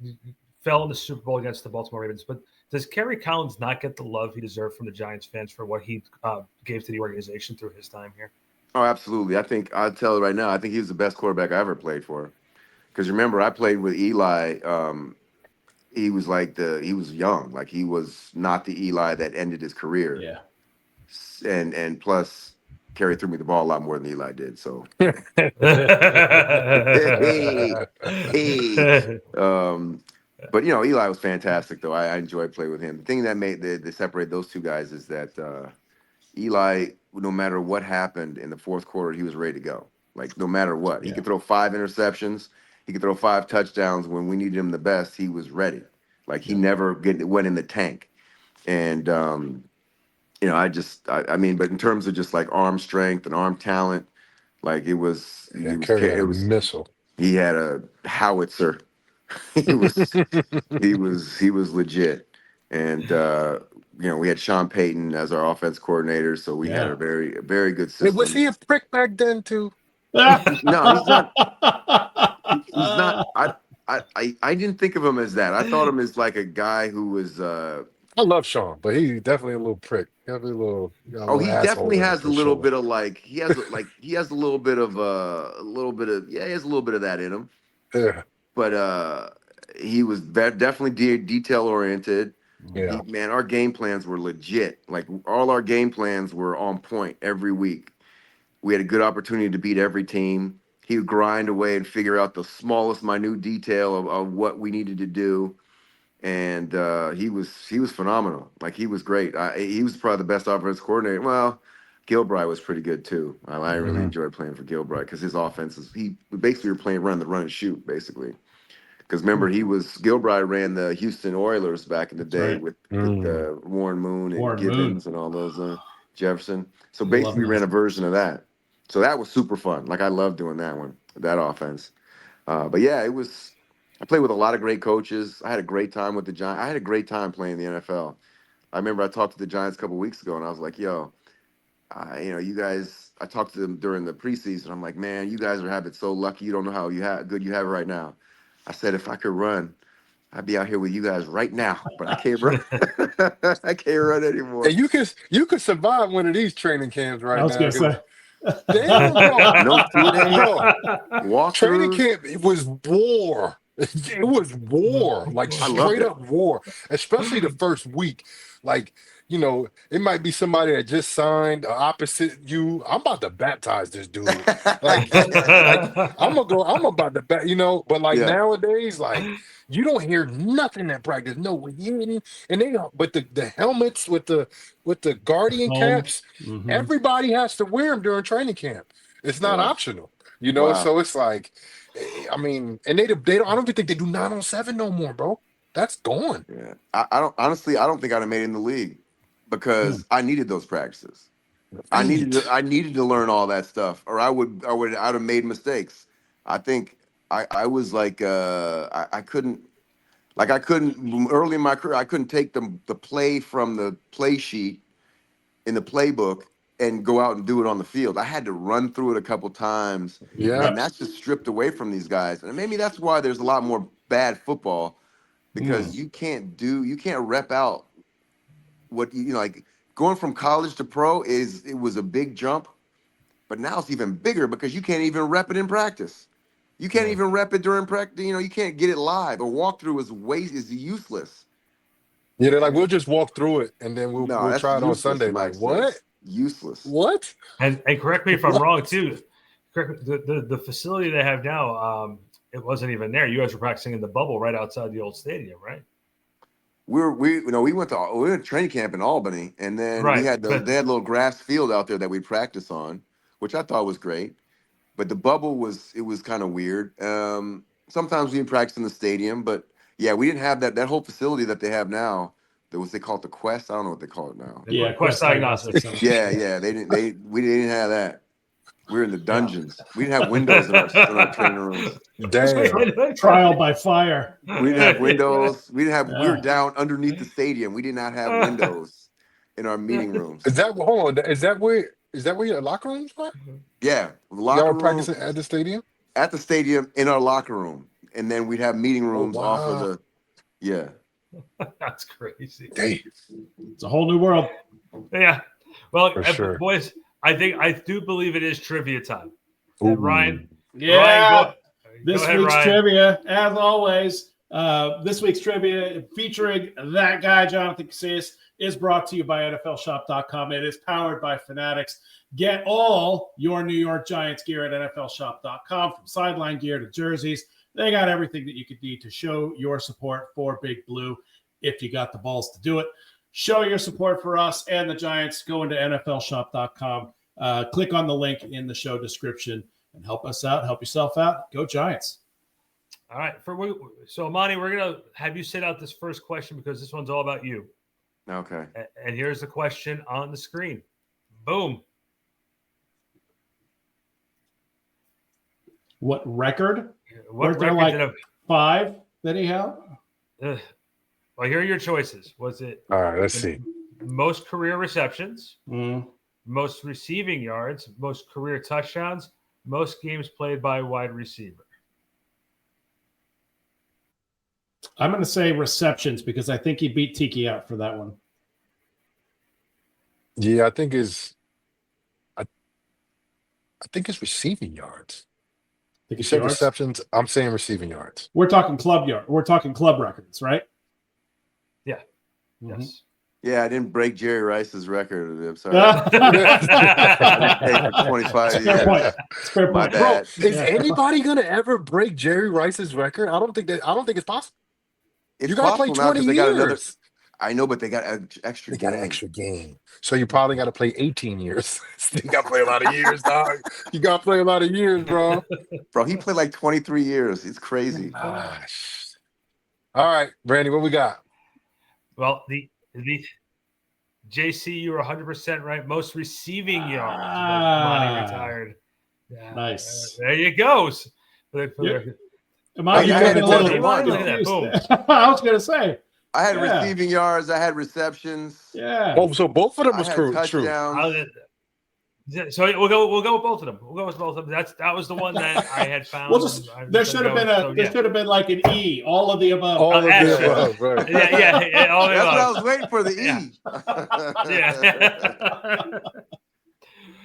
fell in the Super Bowl against the Baltimore Ravens, but does Kerry Collins not get the love he deserved from the Giants fans for what he gave to the organization through his time here? Oh, absolutely. I think I'll tell you right now. I think he was the best quarterback I ever played for. Because remember, I played with Eli. He was he was young. Like, he was not the Eli that ended his career. Yeah. And plus, Kerry threw me the ball a lot more than Eli did. So, hey, hey. But Eli was fantastic, though. I enjoyed playing with him. The thing that made that separate those two guys is that Eli, no matter what happened in the fourth quarter, he was ready to go. Like, no matter what, he Yeah. could throw 5 interceptions, he could throw 5 touchdowns. When we needed him the best, he was ready. Like, he Yeah. never went in the tank. And I mean, but in terms of just like arm strength and arm talent, Like it was, Carry had a missile. he had a howitzer. he was he was legit. And we had Sean Payton as our offense coordinator, so we had a very good Hey, was system. he a prick back then too? No, he's not. He's not. I didn't think of him as that. I thought him as like a guy who was. I love Sean, but he definitely a little prick. Definitely a Oh, little he asshole definitely in him has a for little sure. bit of like he has a little bit of he has a little bit of that in him. Yeah, But he was definitely detail oriented. yeah. Man, our game plans were legit. Like all our game plans were on point every week. We had a good opportunity to beat every team. He would grind away and figure out the smallest, minute detail of what we needed to do, and he was phenomenal. Like he was great. He was probably the best offensive coordinator. Well, Gilbride was pretty good too. I really enjoyed playing for Gilbride because his offenses. We basically were playing run and shoot basically. Because remember, Gilbride ran the Houston Oilers back in the day right. with Mm. Warren Moon and Warren Moon. Gibbons and all those Jefferson. So I love basically, we ran those. a version of that. So that was super fun. Like I loved doing that offense. But yeah, it was. I played with a lot of great coaches. I had a great time with the Giants. I had a great time playing the NFL. I remember I talked to the Giants a couple weeks ago, and I was like, "Yo, you guys." I talked to them during the preseason. I'm like, "Man, you guys are having so lucky. You don't know how good you have it right now." I said, "If I could run, I'd be out here with you guys right now, but I can't run. I can't run And anymore. you could survive one of these training camps I right was now. gonna say. Damn, bro. No 2 days, Bro, training walkthroughs. camp, it was war. It was war, like I loved straight it. up war, especially the first week. Like, it might be somebody that just signed opposite you. I'm about to baptize this dude. Like, I'm about to but like Yeah, nowadays, like, you don't hear nothing at practice. No hitting. And but the helmets with the guardian Home. caps, Mm-hmm. everybody has to wear them during training camp. It's not yeah. optional, Wow. so it's like, I mean, and they don't, I don't even think they do 9-on-7 no more, bro. That's gone. Yeah. I don't honestly. I don't think I'd have made it in the league because I needed those practices. Right. I needed to learn all that stuff, or I'd have made mistakes. I think I was like I couldn't. Like I couldn't early in my career, I couldn't take the play from the play sheet in the playbook and go out and do it on the field. I had to run through it a couple times, Yeah. and that's just stripped away from these guys. And maybe that's why there's a lot more bad football because you can't rep out what like going from college to pro it was a big jump, but now it's even bigger because you can't even rep it in practice. You can't Yeah. even rep it during practice. You can't get it live. A walkthrough is useless. Yeah, they're like, we'll just walk through it and then No, we'll that's try it on useless Sunday. in my Like, what? experience. Useless. What? and correct me if I'm What? wrong too. The facility they have now, it wasn't even there. You guys were practicing in the bubble right outside the old stadium, right? We went to training camp in Albany, and then Right, they had a little grass field out there that we practice on, which I thought was great. But the bubble was kind of weird. Sometimes we practice in the stadium, but yeah, we didn't have that whole facility that they have now. They call it the Quest. I don't know what they call it now. Yeah, Quest Diagnostics. Yeah, we didn't have that. We were in the dungeons. We didn't have windows in our training rooms. Damn. Trial by fire. We didn't have windows. We were Yeah. down underneath the stadium. We did not have windows in our meeting Is rooms. that hold on? Is that where your locker rooms are? Yeah, Y'all locker were room practicing at the stadium? at the stadium in our locker room, and then we'd have meeting Oh rooms off of wow. yeah. That's crazy. Damn. It's a whole new world. Yeah. Well, For sure. boys, I do believe it is trivia time. Ooh. And Ryan, Yeah. go This ahead, week's Ryan. trivia, as always, this week's trivia featuring that guy, Jonathan Casillas, is brought to you by NFLShop.com. It is powered by Fanatics. Get all your New York Giants gear at NFLShop.com, from sideline gear to jerseys. They got everything that you could need to show your support for Big Blue if you got the balls to do it. Show your support for us and the Giants. Go into NFLShop.com. Click on the link in the show description and help us out. Help yourself out. Go Giants. All right. So, Amani, we're going to have you sit out this first question because this one's all about you. Okay. And here's the question on the screen. Boom. What record? What Weren't there record like 5 that he held? well, here are your choices. Was it All right, let's see. most career receptions, Mm. most receiving yards, most career touchdowns, most games played by a wide receiver? I'm going to say receptions because I think he beat Tiki out for that one. Yeah, I think it's receiving yards. Think You it's said yards? receptions. I'm saying receiving yards. We're talking club yard. We're talking club records, right? Yeah. Mhm. Yes. Yeah, I didn't break Jerry Rice's record. I'm sorry. I didn't pay for 25 Fair years. point. It's a fair My point. Bro, bad. is Yeah. anybody gonna ever break Jerry Rice's record? I don't think it's possible. It's You gotta play possible now 20 because they got another. years. I know, but they got an extra They got an game. extra game. So you probably got to play 18 years. You got to play a lot of years, dog. You got to play a lot of years, bro. Bro, he played like 23 years. It's crazy. Gosh. All right, Randy, what we got? Well, the JC, you were 100% right. Most receiving yards. Money retired. Yeah. Nice. There you go. Amani, you I got had a to little tell you one, look at that. confused. Boom. I was going to say. I had Yeah. receiving yards. I had receptions. Yeah. Oh, so both of them I was had true. touchdowns. So we'll go with both of them. We'll go with both of them. That was the one that I had found. There should have been there should have been like an E, all of the above. All of the X. above, right. Yeah, all the That's what I above. was waiting for, the E. Yeah.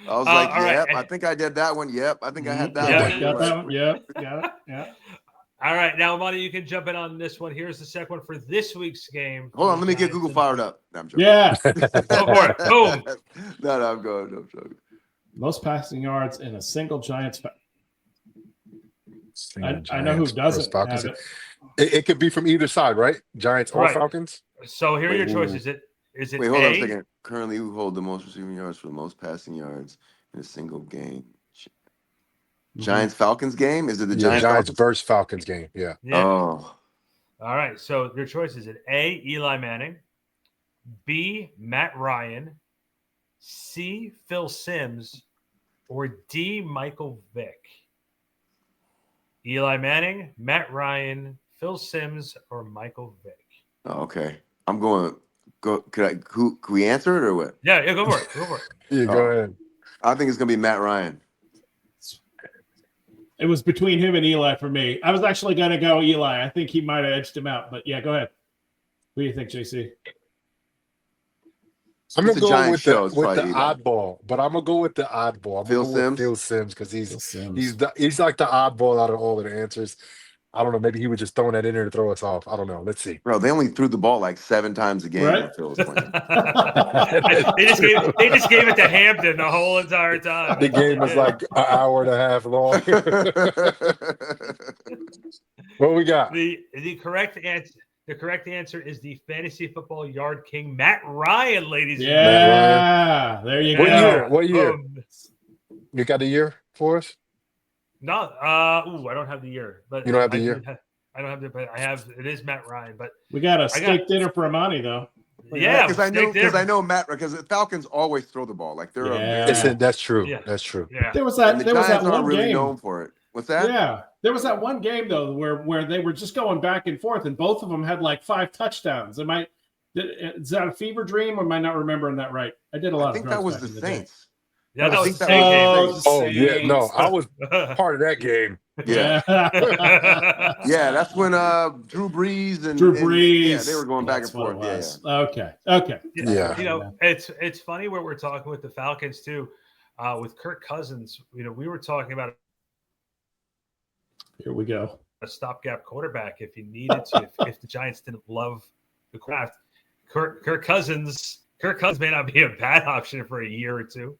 I was like, all right. yep, I think I did that one. Yep, I think I had that Yeah. one. Got that one. Yep, got it. Yeah. All right, now, Amani, you can jump in on this one. Here's the second one for this week's game. Hold on, let me get Google fired up. No, I'm joking. Yeah. Go for it. Boom. No, I'm going. No, I'm joking. Most passing yards in a single Giants. I know who Giants doesn't versus have it. It could be from either side, right? Giants or Right. Falcons? So here are your Wait, choices. Is it Wait, hold on a A? second. Currently, who hold the most receiving yards for the most passing yards in a single game? Giants Falcons game? Is it the Giants Giants? versus Falcons game. Yeah. Yeah. Oh, All right. So your choice is it A, Eli Manning, B, Matt Ryan, C, Phil Simms, or D, Michael Vick? Eli Manning, Matt Ryan, Phil Simms, or Michael Vick? oh, okay. I'm going. Go. Could we answer it or what? Yeah, go for it. Go for it. Yeah, go ahead. I think it's gonna be Matt Ryan. It was between him and Eli for me. I was actually going to go Eli. I think he might have edged him out, but yeah, go ahead. What do you think, JC? I'm It's gonna a go Giants with show. the It's with probably the Eli. oddball, but I'm gonna go with the oddball. I'm Phil gonna go with Simms? Phil Simms because Phil Simms. he's like the oddball out of all of the answers. I don't know. Maybe he was just throwing that in there to throw us off. I don't know. Let's see. Bro, they only threw the ball like 7 times a game Right? when Phil was playing. they just gave it to Hampton the whole entire time. The game was like an hour and a half long. What we got? The correct answer is the fantasy football yard king, Matt Ryan, ladies and gentlemen. Yeah, there you What go. year? What year? Boom. You got the year for us? No, I don't have the year, but You don't have the I year? I don't have the, but I have. It is Matt Ryan, but We got a got- steak dinner for Amani, though. yeah, because I know Matt, because the Falcons always throw the ball. Like they're Yeah. a very, Listen, that's true. Yeah. That's true. Yeah, There was and that. the There was Giants that aren't one really game. known for it. What's that? Yeah, there was that one game though where they were just going back and forth, and both of them had like 5 touchdowns. Is that a fever dream, or am I not remembering that right? I did a lot I think of that drugs was back the in the day. Saints. yeah, that I was think the that was same the Oh yeah, no, I was game. part of that game. Yeah. Yeah. Yeah, that's when Drew Brees and Brees. yeah, they were going back and That's what forth. it Yeah, was. Okay. Yeah. You know, it's funny where we're talking with the Falcons too, with Kirk Cousins. You know, we were talking about Here we go. a stopgap quarterback if you needed to, if the Giants didn't love the craft. Kirk Cousins may not be a bad option for a year or two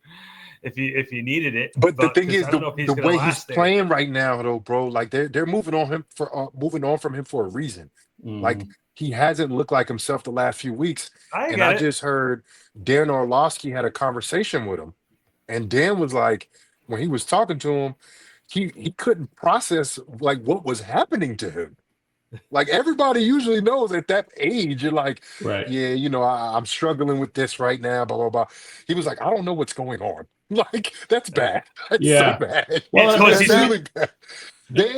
if you needed it. But the thing 'cause is, I don't know if he's the gonna way he's last there. playing right now, though, bro, like they're moving on from him for a reason. Like he hasn't looked like himself the last few weeks. I I just heard Dan Orlovsky had a conversation with him, and Dan was like, when he was talking to him, he couldn't process like what was happening to him. Like everybody usually knows at that age, you're like, Right. yeah, I'm struggling with this right now, blah blah blah. He was like, I don't know what's going on. Like that's bad. That's Yeah. so bad. Well, It's 'cause That's he's- really bad.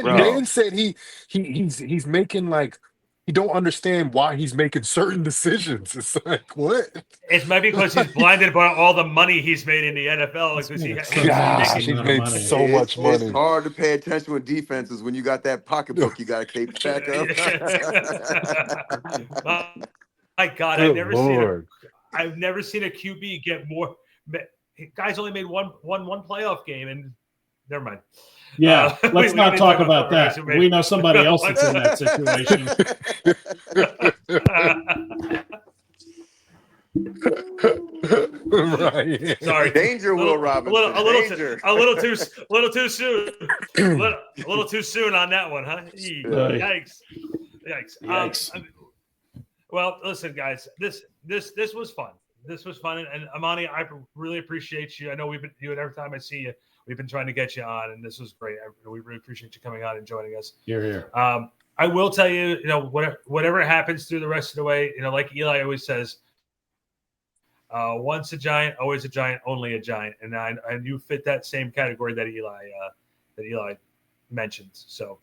Bro. Dan said he's making like he don't understand why he's making certain decisions. It's like what? It's maybe because he's blinded by all the money he's made in the NFL. He's Because made he, such he's an Gosh, insane he's amount of made money. so much money. It's hard to pay attention with defenses when you got that pocketbook you got to keep track of. My God, Good Lord. I've never seen a QB get more. Guys only made one playoff game, and never mind. Yeah, let's we not can talk talk about that. Resume. We know somebody else that's in that situation. Right. Sorry, Danger, Will Robinson. Danger. a little too soon, a little too soon on that one, huh? Yikes. Yikes. Well, listen, guys, this was fun. This was fun, and Amani, I really appreciate you. I know you and every time I see you, we've been trying to get you on, and this was great. We really appreciate you coming on and joining us. Here. I will tell you, whatever happens through the rest of the way, like Eli always says, once a giant, always a giant, only a giant, and you fit that same category that Eli mentioned. So,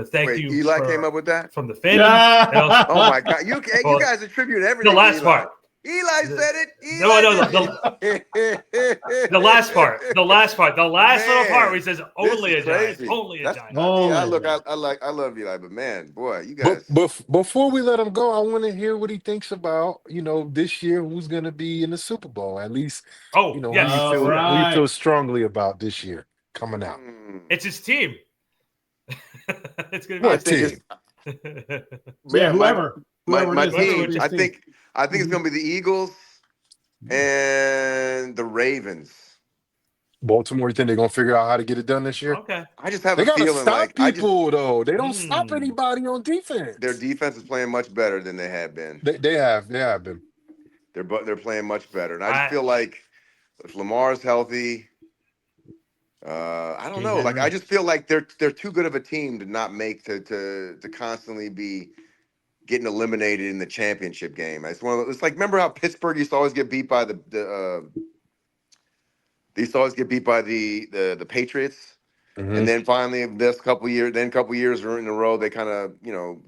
thank you. Eli came up with that from the fandom. Yeah. Oh my God! You guys attribute everything. The last to Eli. part. Eli said it. The last part. The last little part where he says only a crazy. giant. Only a giant. I love Eli, but man, boy, you guys. But before we let him go, I want to hear what he thinks about, this year who's going to be in the Super Bowl. At least, yes. who you feel strongly about this year coming out. It's his team. It's going What to be team? Whoever. My it is, team. that's I his think it's going to be the Eagles and the Ravens. Baltimore, you think they're going to figure out how to get it done this year? Okay. I just have They a got to feeling stop people, though. They don't stop Hmm. anybody on defense. their defense is playing much better than they have been. They have been. They're playing much better, and I just feel like if Lamar's healthy, I don't know. Like I just feel like they're too good of a team to not make to constantly be getting eliminated in the championship game. It's it's like, remember how Pittsburgh used to always get beat by the Patriots, and then finally this couple years in a row they kind of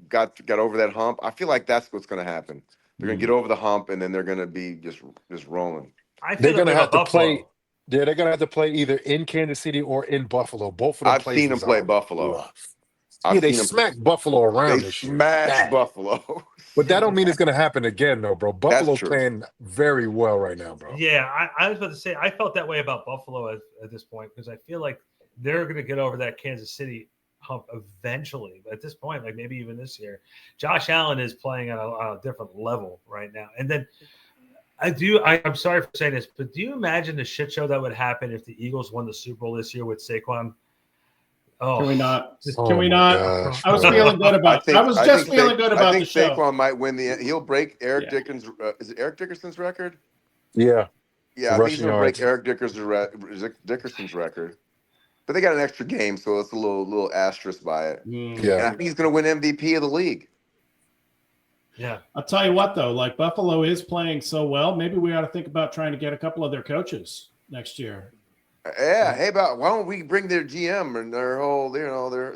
got over that hump. I feel like that's what's going to happen. They're going to get over the hump, and then they're going to be just rolling. They're going to have to play. Yeah, they're going to have to play either in Kansas City or in Buffalo. Both of them. I've seen them play Buffalo. They smacked Buffalo around They this year. smashed Buffalo. But that don't mean it's going to happen again, though, bro. Buffalo's playing very well right now, bro. Yeah, I was about to say I felt that way about Buffalo at this point because I feel like they're going to get over that Kansas City hump eventually. But at this point, like maybe even this year, Josh Allen is playing on a different level right now. And then I'm sorry for saying this, but do you imagine the shit show that would happen if the Eagles won the Super Bowl this year with Saquon? Oh, can we not? Can we not? Gosh, I was feeling good about. I was just feeling good about the show. Saquon might win he'll break Eric Dickerson's. Is it Eric Dickerson's record? Yeah. Yeah, I think he's gonna break Eric Dickerson's record. But they got an extra game, so it's a little asterisk by it. Yeah. And I think he's gonna win MVP of the league. Yeah. I'll tell you what, though, like Buffalo is playing so well, maybe we ought to think about trying to get a couple of their coaches next year. Yeah. Hey, why don't we bring their GM and their whole, their.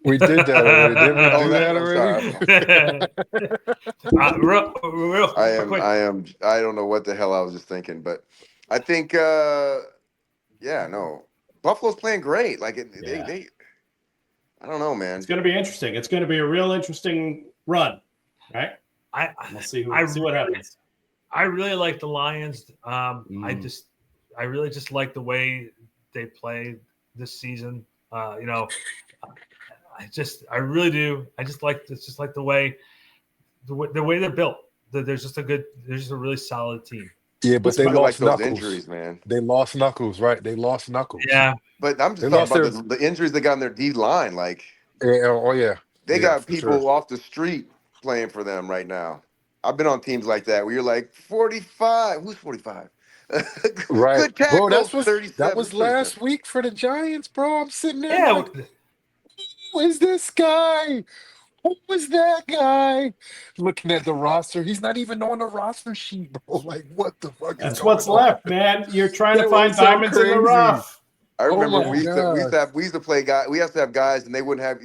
We did that already. Didn't we do that already? I don't know what the hell I was just thinking, but I think, Buffalo's playing great. Like they I don't know, man. It's going to be interesting. It's going to be a real interesting run, right? We'll see what happens. I really like the Lions. I really just like the way they play this season. I really do. It's just like the way they're built. There's just a really solid team. Yeah, but they lost Knuckles. Injuries, man. They lost Knuckles, right? They lost Knuckles. Yeah, but I'm just talking about the injuries they got in their D line. Like, they got people off the street playing for them right now. I've been on teams like that where you're like 45. Who's 45? Right, good tackle, bro. That 37%. was last week for the Giants, bro. I'm sitting there yeah. like, who is this guy? Who was that guy? Looking at the roster, he's not even on the roster sheet, bro. Like, what the fuck is That's going what's on? left, man. You're trying to That find was so diamonds in the crazy. rough. I Oh remember my god. we used to play guys. We used to have guys, and they wouldn't have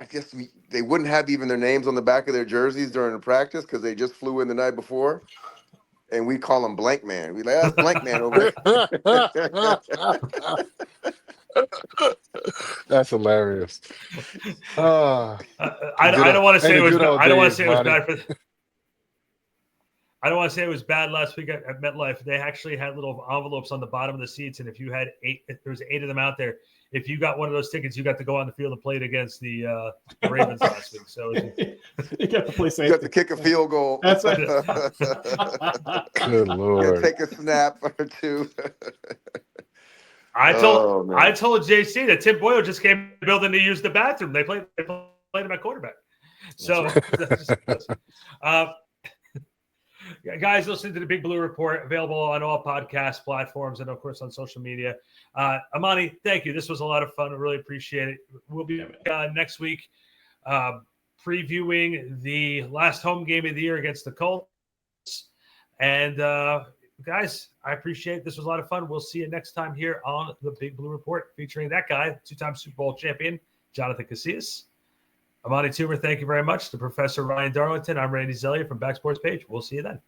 I guess they wouldn't have even their names on the back of their jerseys during the practice because they just flew in the night before, and we call them blank man. We like that's blank man over there. That's hilarious. Uh, I don't want to say the it was. good old I don't want to days, say it was buddy. bad for. I don't want to say it was bad last week at MetLife. They actually had little envelopes on the bottom of the seats, and if there was 8 of them out there. If you got one of those tickets, you got to go on the field and play it against the Ravens last week. So You got to play safety. You have to kick a field goal. That's right. Good lord. Take a snap or two. I Oh, man. told JC that Tim Boyle just came to the building to use the bathroom. They played him at quarterback. So, guys, listen to the Big Blue Report, available on all podcast platforms and, of course, on social media. Amani, thank you. This was a lot of fun. I really appreciate it. We'll be next week previewing the last home game of the year against the Colts. And, guys, I appreciate it. This was a lot of fun. We'll see you next time here on the Big Blue Report, featuring that guy, 2-time Super Bowl champion, Jonathan Casillas. Amani Toomer, thank you very much. To Professor Ryan Darlington, I'm Randy Zellea from BackSportsPage. We'll see you then.